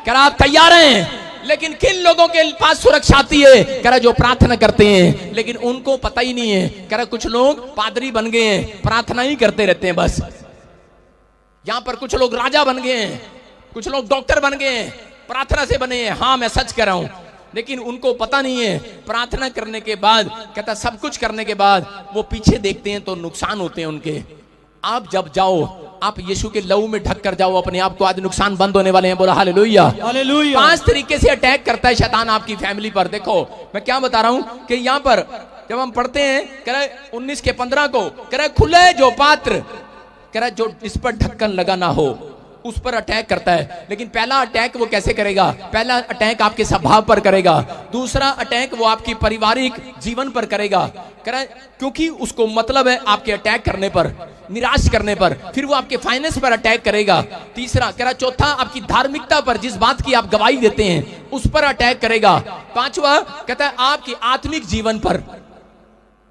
कह रहा आप तैयार हैं? लेकिन किन लोगों के पास सुरक्षा आती है? कह रहा जो प्रार्थना करते हैं, लेकिन उनको पता ही नहीं है। कह रहा कुछ लोग पादरी बन गए हैं, प्रार्थना ही करते रहते हैं बस। यहां पर कुछ लोग राजा बन गए हैं, कुछ लोग डॉक्टर बन गए हैं, प्रार्थना से बने हैं। हाँ मैं सच कह रहा हूं, लेकिन उनको पता नहीं है प्रार्थना करने के बाद, कहता सब कुछ करने के बाद वो पीछे देखते हैं तो नुकसान होते हैं उनके। आप जब जाओ, आप यीशु के लहू में ढक कर जाओ अपने आप को, आज नुकसान बंद होने वाले हैं। बोला हालेलुया, हालेलुया। 5 तरीके से अटैक करता है शैतान आपकी फैमिली पर। देखो मैं क्या बता रहा हूं कि यहां पर जब हम पढ़ते हैं, कह रहा 19 के 15 को, कह रहा खुले जो पात्र, कह रहा जो इस पर ढक्कन लगा ना हो उस पर अटैक करता है। लेकिन पहला अटैक वो कैसे करेगा? पहला अटैक आपके स्वभाव पर करेगा, दूसरा अटैक वो आपकी पारिवारिक जीवन पर करेगा। कह रहा है क्योंकि उसको मतलब है आपके अटैक करने पर, निराश करने पर। फिर वो आपके फाइनेंस पर अटैक करेगा। तीसरा कह रहा चौथा आपकी धार्मिकता पर, जिस बात की आप गवाही देते हैं उस पर अटैक करेगा। पांचवा कहता है आपकी आत्मिक जीवन पर,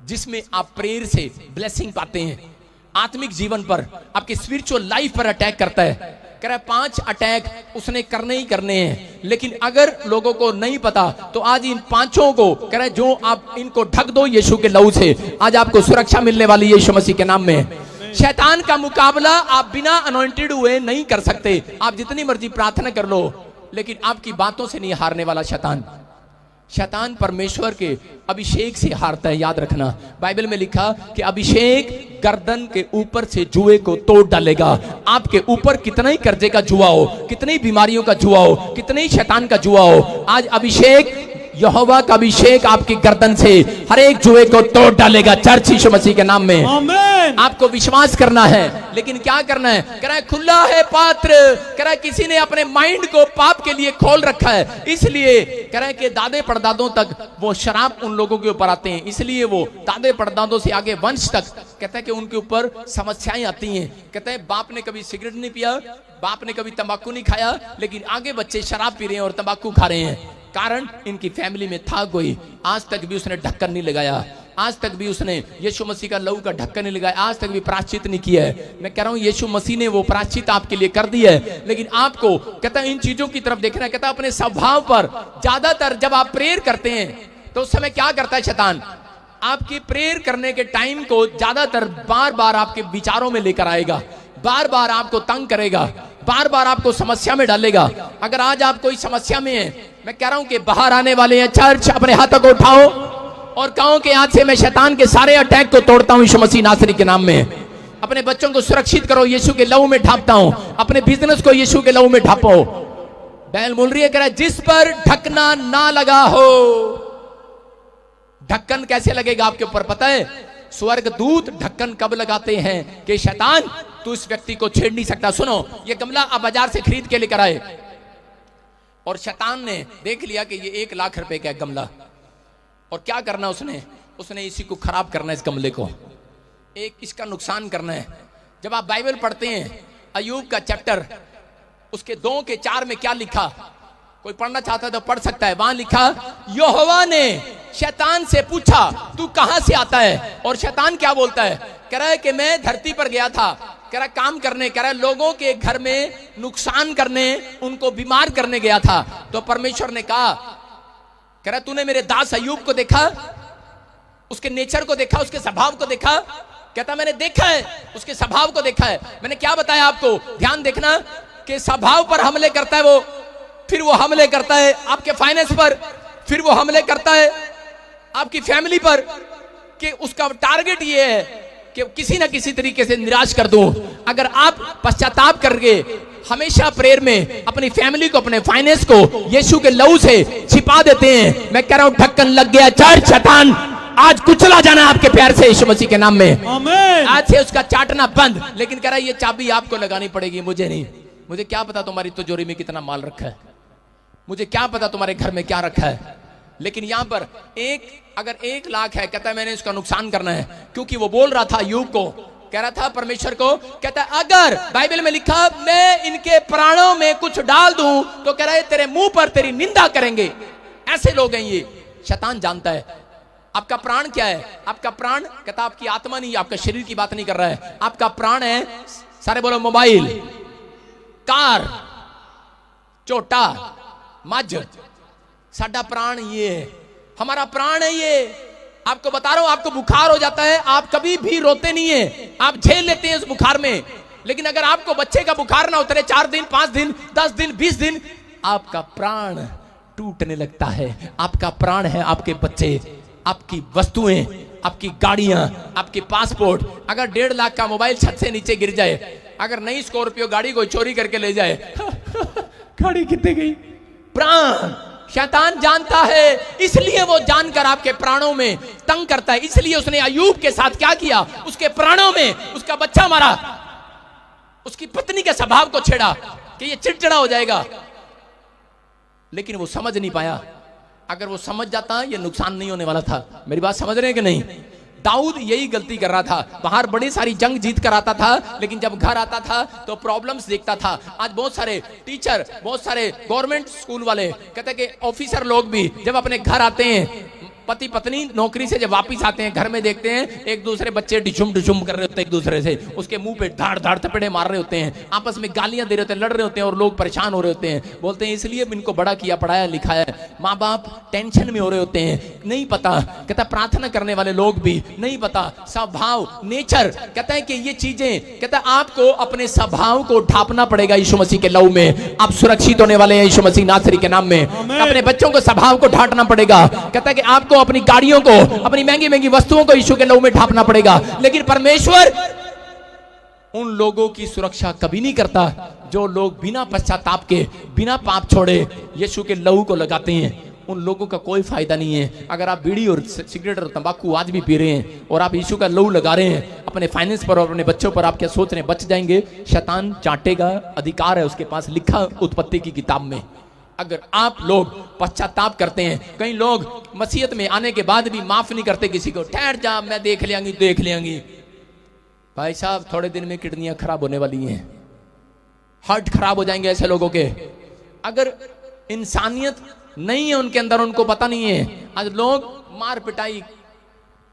जिसमें आप प्रेयर से ब्लेसिंग पाते हैं, आत्मिक जीवन पर, आपकी स्पिरिचुअल लाइफ पर अटैक करता है। कह रहा 5 अटैक उसने करने ही करने हैं। लेकिन अगर लोगों को नहीं पता तो आज इन 5 को कह रहा जो आप इनको ढक दो यीशु के लहू से, आज आपको सुरक्षा मिलने वाली है यीशु मसीह के नाम में। शैतान का मुकाबला आप बिना अनॉइंटेड हुए नहीं कर सकते। आप जितनी मर्जी प्रार्थना कर लो, लेकिन आपकी बातों से नहीं हारने वाला शैतान। शैतान परमेश्वर के अभिषेक से हारता है, याद रखना। बाइबल में लिखा कि अभिषेक गर्दन के ऊपर से जुए को तोड़ डालेगा। आपके ऊपर कितना ही कर्जे का जुआ हो, कितनी बीमारियों का जुआ हो, कितने ही शैतान का जुआ हो, आज अभिषेक, यहोवा का अभिषेक आपकी गर्दन से हर एक जुए को तोड़ डालेगा। चर्च यीशु मसीह के नाम में आमीन। आपको विश्वास करना है, लेकिन क्या करना है? कह रहा है खुला है पात्र। कह रहा है किसी ने अपने माइंड को पाप के लिए खोल रखा है, इसलिए कह रहा है कि दादे परदादों तक वो शराब उन लोगों के ऊपर आते हैं, इसलिए वो दादे परदादों से आगे वंश तक कहता है कि उनके ऊपर समस्याएं आती हैं। कहते हैं बाप ने कभी सिगरेट नहीं पिया, बाप ने कभी तंबाकू नहीं खाया, लेकिन आगे बच्चे शराब पी रहे हैं और तंबाकू खा रहे हैं। कारण इनकी फैमिली में था कोई, आज तक भी उसने ढक्कन नहीं लगाया, आज तक भी उसने यीशु मसीह का लहू का ढक्कन नहीं लगाया, आज तक भी प्रायश्चित नहीं किया है। मैं कह रहा हूं यीशु मसीह ने वो प्रायश्चित आपके लिए कर दी है, लेकिन आपको कहता है इन चीजों की तरफ देखना है। कहता है अपने स्वभाव पर, ज्यादातर जब आप प्रेयर करते हैं तो उस समय क्या करता है शैतान? आपकी प्रेयर करने के टाइम को ज्यादातर बार बार आपके विचारों में लेकर आएगा, बार बार आपको तंग करेगा, बार बार आपको समस्या में डालेगा। अगर आज आप कोई समस्या में है, मैं कह रहा हूं कि बाहर आने वाले हैं। चर्च अपने हाथों को उठाओ और कहो कि आज से मैं शैतान के सारे अटैक को तोड़ता हूं यीशु मसीह नासरी के नाम में। अपने बच्चों को सुरक्षित करो, यीशु के लहू में ढापता हूं। अपने बिजनेस को यीशु के लहू में ढापो। बैल बोल रही है, कह रहा है जिस पर ढकना ना लगा हो। ढक्कन कैसे लगेगा आपके ऊपर पता है? स्वर्ग दूत ढक्कन कब लगाते हैं कि शैतान तू इस व्यक्ति को छेड़ नहीं सकता। सुनो, ये गमला आप बाजार से खरीद के लेकर आए और शैतान ने देख लिया कि ये 1 लाख रुपए का गमला, और क्या करना उसने इसी को खराब करना है, इस गमले को एक इसका नुकसान करना है। जब आप बाइबल पढ़ते हैं अय्यूब का चैप्टर, उसके 2 के 4 में क्या लिखा? कोई पढ़ना चाहता है तो पढ़ सकता है। वहां लिखा यहोवा ने शैतान से पूछा तू कहां से आता है? और शैतान क्या बोलता है? कह रहा है कि मैं धरती पर गया था, कह रहा काम करने, कह रहा लोगों के घर में नुकसान करने, उनको बीमार करने गया था। तो परमेश्वर ने कहा, कह रहा तूने मेरे दास अय्यूब को देखा, उसके नेचर को देखा, उसके स्वभाव को देखा? कहता मैंने देखा है, उसके स्वभाव को देखा है। मैंने क्या बताया आपको? ध्यान देखना कि स्वभाव पर हमले करता है वो, फिर वो हमले करता है आपके फाइनेंस पर, फिर वो हमले करता है आपकी फैमिली पर, कि उसका टारगेट ये है कि किसी ना किसी तरीके से निराश कर दूं। अगर आप पश्चाताप करके हमेशा प्रेयर में अपनी फैमिली को, अपने फाइनेंस को यीशु के लहू से छिपा देते हैं, मैं कह रहा हूं ढक्कन लग गया। चर्च शैतान आज कुचला जाना आपके प्यार से यीशु मसीह के नाम में। आमीन। आज से उसका चाटना बंद। लेकिन कह रहा है ये चाबी आपको लगानी पड़ेगी, मुझे नहीं। मुझे क्या पता तुम्हारी तिजोरी में कितना माल रखा है, मुझे क्या पता तुम्हारे घर में क्या रखा है। लेकिन यहां पर अगर 1 लाख है, कहता है मैंने इसका नुकसान करना है, क्योंकि वो बोल रहा था अय्यूब को, कह रहा था परमेश्वर को, कहता है अगर बाइबल में लिखा मैं इनके प्राणों में कुछ डाल दूं तो कह रहा है तेरे मुंह पर तेरी निंदा करेंगे। ऐसे लोग हैं ये। शैतान जानता है आपका प्राण क्या है। आपका प्राण, कहता आपकी आत्मा नहीं, आपका शरीर की बात नहीं कर रहा है। आपका प्राण है, सारे बोलो मोबाइल, कार, झोटा, मझ, साडा प्राण ये है, हमारा प्राण है ये। आपको बता रहा हूं, आपको बुखार हो जाता है, आप कभी भी रोते नहीं है, आप झेल लेते हैं उस बुखार में। लेकिन अगर आपको बच्चे का बुखार ना उतरे 4 दिन, 5 दिन, 10 दिन, 20 दिन, आपका प्राण टूटने लगता है। आपका प्राण है आपके बच्चे, आपकी वस्तुएं, आपकी गाड़ियां, आपके पासपोर्ट। अगर 1.5 लाख का मोबाइल छत से नीचे गिर जाए, अगर नई स्कॉर्पियो गाड़ी कोई चोरी करके ले जाए, गाड़ी कितने गई? प्राण। शैतान जानता है, इसलिए वो जानकर आपके प्राणों में तंग करता है। इसलिए उसने अय्यूब के साथ क्या किया, उसके प्राणों में उसका बच्चा मारा, उसकी पत्नी के स्वभाव को छेड़ा कि ये चिड़चिड़ा हो जाएगा। लेकिन वो समझ नहीं पाया। अगर वो समझ जाता ये नुकसान नहीं होने वाला था। मेरी बात समझ रहे हैं कि नहीं? दाऊद यही गलती कर रहा था। बाहर बड़ी सारी जंग जीत कर आता था, लेकिन जब घर आता था तो प्रॉब्लम्स देखता था। आज बहुत सारे टीचर, बहुत सारे गवर्नमेंट स्कूल वाले, कहते हैं कि ऑफिसर लोग भी जब अपने घर आते हैं, पति पत्नी नौकरी से जब वापस आते हैं, घर में देखते हैं एक दूसरे बच्चे डिशुम डिशुम कर रहे होते हैं एक दूसरे से, उसके मुंह पे धाड़ धाड़ थपेड़े मार रहे होते हैं, आपस में गालियां दे रहे होते हैं, लड़ रहे होते हैं, और लोग परेशान हो रहे होते हैं। बोलते हैं इसलिए इनको बड़ा किया, पढ़ाया लिखाया। माँ बाप टेंशन में हो रहे होते हैं, नहीं पता। कहता प्रार्थना करने वाले लोग भी नहीं पता, स्वभाव, नेचर। कहता है कि ये चीजें, कहता है आपको अपने स्वभाव को ढापना पड़ेगा यीशु मसीह के लहू में। आप सुरक्षित होने वाले हैं यीशु मसीह नासरी के नाम में। अपने बच्चों को स्वभाव को ढांटना पड़ेगा। कहता है कि आपको अपनी गाड़ियों को, अपनी महंगी महंगी वस्तुओं को यीशु के लहू में ढांपना पड़ेगा। लेकिन परमेश्वर उन लोगों की सुरक्षा कभी नहीं करता जो लोग बिना पश्चाताप के, बिना पाप छोड़े यीशु के लहू को लगाते हैं। उन लोगों का कोई फायदा नहीं है। अगर आप बीड़ी और सिगरेट और तंबाकू आज भी पी रहे हैं और आप यीशु का लहू लगा रहे हैं अपने फाइनेंस पर और अपने बच्चों पर, आप क्या सोच रहे हैं बच जाएंगे? शैतान चाटेगा, अधिकार है उसके पास, लिखा उत्पत्ति की किताब में। अगर आप लोग पश्चाताप करते हैं, कई लोग मसीहत में आने के बाद भी माफ नहीं करते किसी को, ठहर जा मैं देख लेंगी देख लेंगी। भाई साहब थोड़े दिन में किडनियां खराब होने वाली हैं, हार्ट खराब हो जाएंगे ऐसे लोगों के। अगर इंसानियत नहीं है उनके अंदर, उनको पता नहीं है। आज लोग मार पिटाई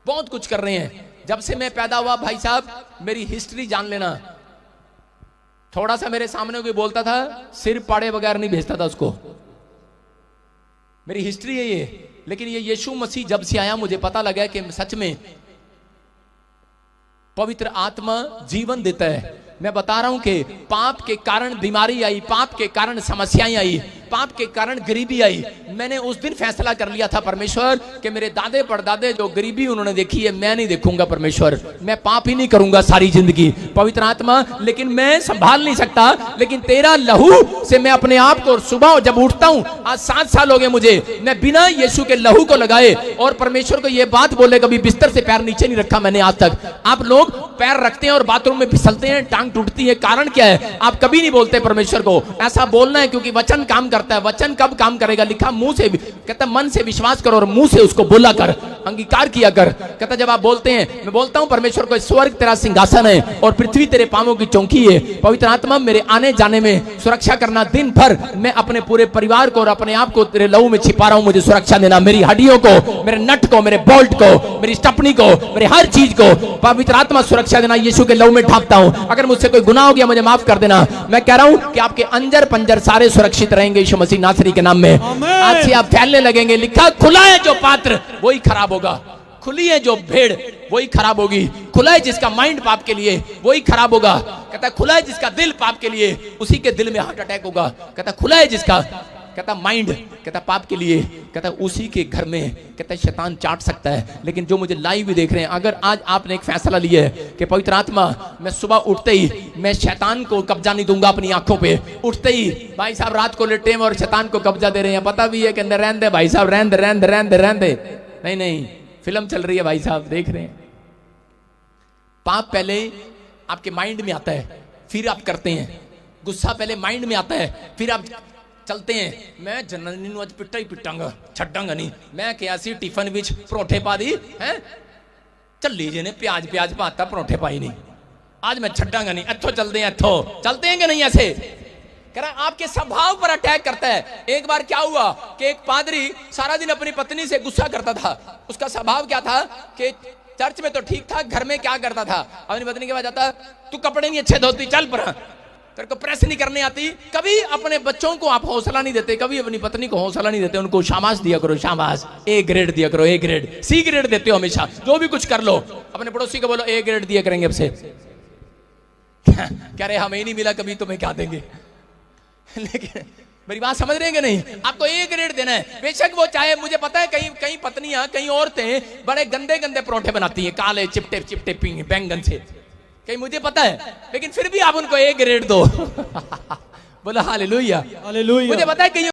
बहुत कुछ कर रहे हैं। जब से मैं पैदा हुआ भाई साहब, मेरी हिस्ट्री जान लेना। थोड़ा सा मेरे सामने कोई बोलता था, सिर पाड़े बगैर नहीं भेजता था उसको। मेरी हिस्ट्री है ये। लेकिन ये यीशु मसीह जब से आया, मुझे पता लगा कि सच में पवित्र आत्मा जीवन देता है। मैं बता रहा हूं कि पाप के कारण बीमारी आई, पाप के कारण समस्याएं आई, पाप के कारण गरीबी आई। मैंने उस दिन फैसला कर लिया था परमेश्वर कि मेरे दादे परदादे जो गरीबी उन्होंने देखी है, मैं नहीं देखूंगा परमेश्वर। मैं पाप ही नहीं करूंगा सारी जिंदगी। पवित्र आत्मा, लेकिन मैं संभाल नहीं सकता, लेकिन तेरा लहू से मैं अपने आप को, सुबह जब उठता हूं, आज 7 साल हो गए मुझे, मैं बिना यीशु के लहू को लगाए और परमेश्वर को यह बात बोले, कभी बिस्तर से पैर नीचे नहीं रखा मैंने आज तक। आप लोग पैर रखते हैं और बाथरूम में फिसलते हैं, टांग टूटती है, कारण क्या है? आप कभी नहीं बोलते परमेश्वर को। ऐसा बोलना है क्योंकि वचन काम करता है। वचन कब काम करेगा? लिखा मुंह से, कहता मन से विश्वास करो और मुंह से उसको बोला कर, अंगीकार किया कर। कहता जब आप बोलते हैं, मैं बोलता हूं परमेश्वर को, स्वर्ग तेरा सिंहासन है और पृथ्वी तेरे पांवों की चौकी है। पवित्र आत्मा मेरे आने जाने में सुरक्षा करना, दिन भर मैं अपने पूरे परिवार को और अपने आप को तेरे लहू में छिपा रहा हूं, मुझे सुरक्षा देना। मेरी हड्डियों को, मेरे नट को, मेरे बोल्ट को, मेरी स्टपनी को, मेरे हर चीज को पवित्र आत्मा सुरक्षा देना। यीशु के लहू में ढांपता हूं। अगर मुझसे कोई गुनाह हो गया मुझे माफ कर देना। मैं कह रहा हूं कि आपके अंजर पंजर सारे सुरक्षित रहेंगे यीशु मसीह नासरी के नाम में। आज से आप फैलने लगेंगे। लिखा खुला है जो पात्र वही खराब होगा, खुली है जो भेड़ वही खराब होगी। खुला है जिसका माइंड पाप के लिए वही खराब होगा। कहता खुला है जिसका दिल पाप के लिए, उसी के दिल में हार्ट अटैक होगा। कहता खुला है जिसका, कहता माइंड, कहता पाप के लिए, कहता उसी के घर में, कहता शैतान चाट सकता है। लेकिन जो मुझे लाइव भी देख रहे हैं, अगर आज आपने एक फैसला लिया है कि पवित्र आत्मा, मैं सुबह उठते ही मैं शैतान को कब्जा नहीं दूंगा अपनी आंखों पे। उठते ही भाई साहब रात को लेटे हैं और शैतान को कब्जा दे रहे हैं, पता भी है कि अंदर रहने दे भाई साहब, रहने दे रहने दे रहने दे रहने दे। नहीं नहीं, फिल्म चल रही है भाई साहब, देख रहे हैं। पाप पहले आपके माइंड में आता है, फिर आप करते हैं। गुस्सा पहले माइंड में आता है, फिर आप चलते हैं। मैं जनरल नू अज पिट्टा ही पिटांगा, छड्डांगा नहीं। मैं क्या सी टिफन विच परोठे पा दी है, चली जी ने प्याज प्याज पाता, परोठे पाई नहीं, आज मैं छड्डांगा नहीं। इथों चलते हैं, इथों चलते हैं कि नहीं? ऐसे कह रहा आपके स्वभाव पर अटैक करता है। एक बार क्या हुआ कि एक पादरी सारा दिन अपनी पत्नी से गुस्सा करता था। उसका स्वभाव क्या था कि चर्च में तो ठीक था, घर में क्या करता था, अपनी पत्नी के पास जाता, तू कपड़े नहीं अच्छे धोती, चल पर। तेरे को प्रेस नहीं करने आती। कभी अपने बच्चों को आप हौसला नहीं देते, कभी अपनी पत्नी को हौसला नहीं देते, उनको शाबाश दिया करो, शाबाश, ए ग्रेड दिया करो, ए ग्रेड, सी ग्रेड देते हो हमेशा, जो भी कुछ कर लो। अपने पड़ोसी को बोलो ए ग्रेड दिया करेंगे अब से। कह रहे हमें नहीं मिला कभी, तुम्हें क्या देंगे। लेकिन मेरी बात समझ रहे हैं कि नहीं? आपको ए ग्रेड देना है। बेशक वो चाहे, मुझे पता है कई कई पत्नियां, कई औरतें बड़े गंदे गंदे परोठे बनाती हैं, काले चिपटे चिपटे बैंगन से, कहीं मुझे पता है, लेकिन फिर भी आप उनको ए ग्रेड दो। बोला हालेलुया, हालेलुया। मुझे पता है कहीं